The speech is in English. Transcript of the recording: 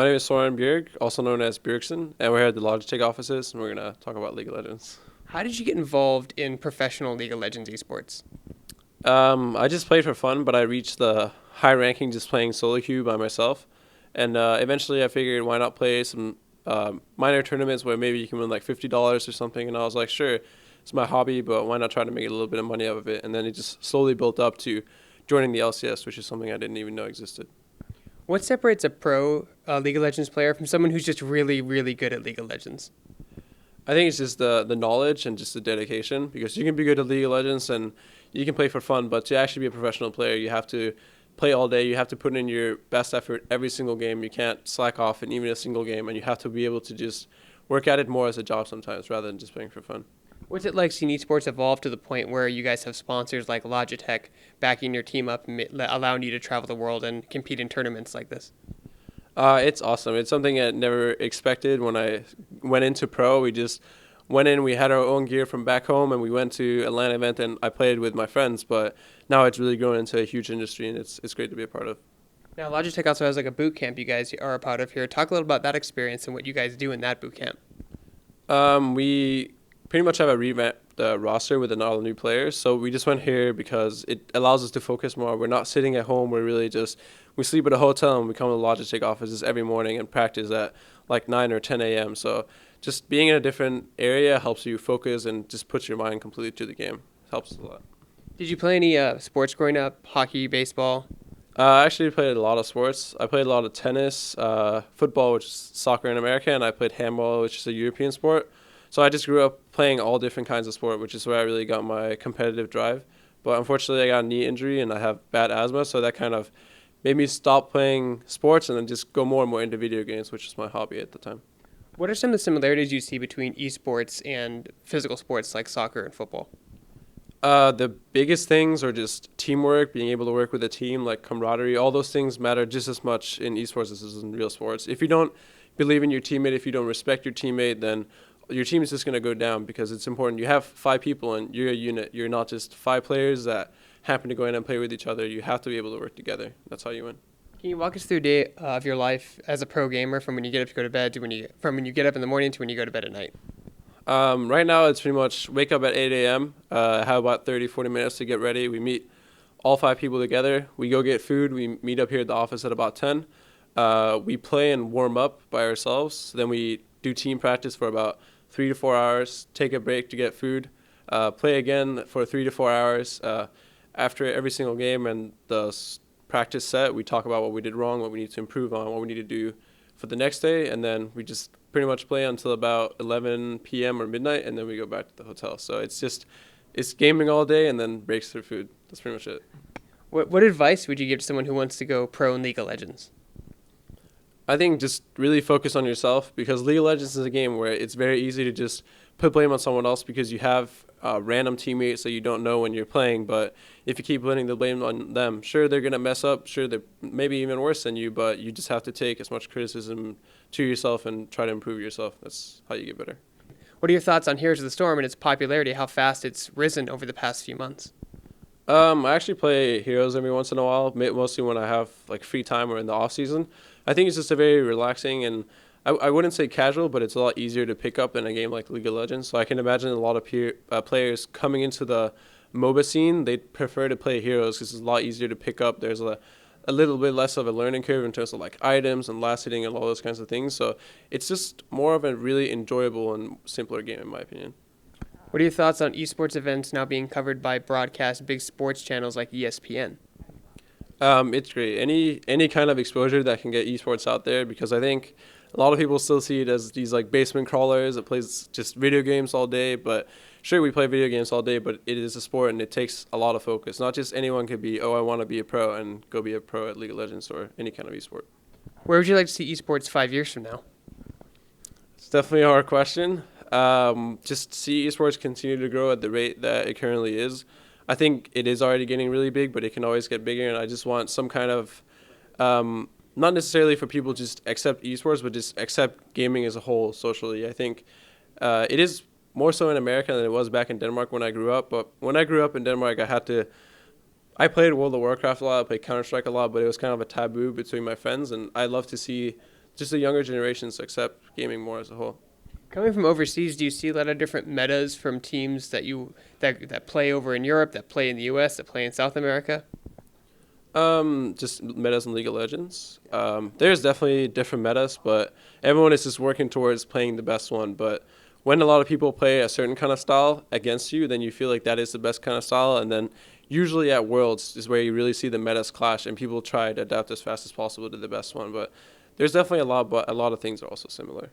My name is Søren Bjerg, also known as Bjergsen, and we're here at the Logitech offices, and we're going to talk about League of Legends. How did you get involved in professional League of Legends esports? I just played for fun, but I reached the high ranking just playing solo queue by myself. And eventually I figured why not play some minor tournaments where maybe you can win like $50 or something. And I was like, sure, it's my hobby, but why not try to make a little bit of money out of it? And then it just slowly built up to joining the LCS, which is something I didn't even know existed. What separates a pro League of Legends player from someone who's just really, really good at League of Legends? I think it's just the knowledge and just the dedication, because you can be good at League of Legends and you can play for fun, but to actually be a professional player, you have to play all day. You have to put in your best effort every single game. You can't slack off in even a single game, and you have to be able to just work at it more as a job sometimes rather than just playing for fun. What's it like seeing esports evolve to the point where you guys have sponsors like Logitech backing your team up and allowing you to travel the world and compete in tournaments like this? It's awesome. It's something I never expected when I went into pro. We just went in, we had our own gear from back home, and we went to a LAN event, and I played with my friends. But now it's really grown into a huge industry, and it's great to be a part of. Now, Logitech also has like a boot camp you guys are a part of here. Talk a little about that experience and what you guys do in that boot camp. We pretty much have a revamped roster with all the new players. So we just went here because it allows us to focus more. We're not sitting at home. We're really just, we sleep at a hotel and we come to the Logitech offices every morning and practice at like 9 or 10 a.m. So just being in a different area helps you focus and just puts your mind completely to the game. It helps a lot. Did you play any sports growing up? Hockey, baseball? I actually played a lot of sports. I played a lot of tennis, football, which is soccer in America, and I played handball, which is a European sport. So I just grew up playing all different kinds of sport, which is where I really got my competitive drive. But unfortunately, I got a knee injury and I have bad asthma, so that kind of made me stop playing sports and then just go more and more into video games, which is my hobby at the time. What are some of the similarities you see between esports and physical sports like soccer and football? The biggest things are just teamwork, being able to work with a team, like camaraderie. All those things matter just as much in esports as in real sports. If you don't believe in your teammate, if you don't respect your teammate, then your team is just going to go down, because it's important. You have 5 people and you're a unit. You're not just 5 players that happen to go in and play with each other. You have to be able to work together. That's how you win. Can you walk us through a day of your life as a pro gamer, from when you get up to go to bed to from when you get up in the morning to when you go to bed at night? Right now it's pretty much wake up at 8 a.m., have about 30, 40 minutes to get ready. We meet all 5 people together. We go get food. We meet up here at the office at about 10. We play and warm up by ourselves. Then we do team practice for about 3 to 4 hours, take a break to get food, play again for 3 to 4 hours. After every single game and the practice set, we talk about what we did wrong, what we need to improve on, what we need to do for the next day, and then we just pretty much play until about 11 p.m. or midnight, and then we go back to the hotel. So it's gaming all day and then breaks for food. That's pretty much it. What advice would you give to someone who wants to go pro in League of Legends? I think just really focus on yourself, because League of Legends is a game where it's very easy to just put blame on someone else because you have random teammates that you don't know when you're playing. But if you keep putting the blame on them, sure, they're going to mess up. Sure, they're maybe even worse than you, but you just have to take as much criticism to yourself and try to improve yourself. That's how you get better. What are your thoughts on Heroes of the Storm and its popularity, how fast it's risen over the past few months? I actually play Heroes every once in a while, mostly when I have like free time or in the off season. I think it's just a very relaxing, and I wouldn't say casual, but it's a lot easier to pick up than a game like League of Legends. So I can imagine a lot of players coming into the MOBA scene, they'd prefer to play Heroes because it's a lot easier to pick up. There's a little bit less of a learning curve in terms of like items and last hitting and all those kinds of things. So it's just more of a really enjoyable and simpler game in my opinion. What are your thoughts on esports events now being covered by broadcast big sports channels like ESPN? It's great. Any kind of exposure that can get esports out there, because I think a lot of people still see it as these like basement crawlers that plays just video games all day. But sure, we play video games all day, but it is a sport and it takes a lot of focus. Not just anyone could be, oh, I want to be a pro and go be a pro at League of Legends or any kind of esport. Where would you like to see esports 5 years from now? It's definitely a hard question. Just see esports continue to grow at the rate that it currently is. I think it is already getting really big, but it can always get bigger, and I just want some kind of, not necessarily for people just accept esports, but just accept gaming as a whole socially. I think it is more so in America than it was back in Denmark when I grew up, but when I grew up in Denmark, I played World of Warcraft a lot, I played Counter-Strike a lot, but it was kind of a taboo between my friends, and I love to see just the younger generations accept gaming more as a whole. Coming from overseas, do you see a lot of different metas from teams that play over in Europe, that play in the U.S., that play in South America? Just metas in League of Legends. There's definitely different metas, but everyone is just working towards playing the best one. But when a lot of people play a certain kind of style against you, then you feel like that is the best kind of style. And then usually at Worlds is where you really see the metas clash, and people try to adapt as fast as possible to the best one. But there's definitely a lot, but a lot of things are also similar.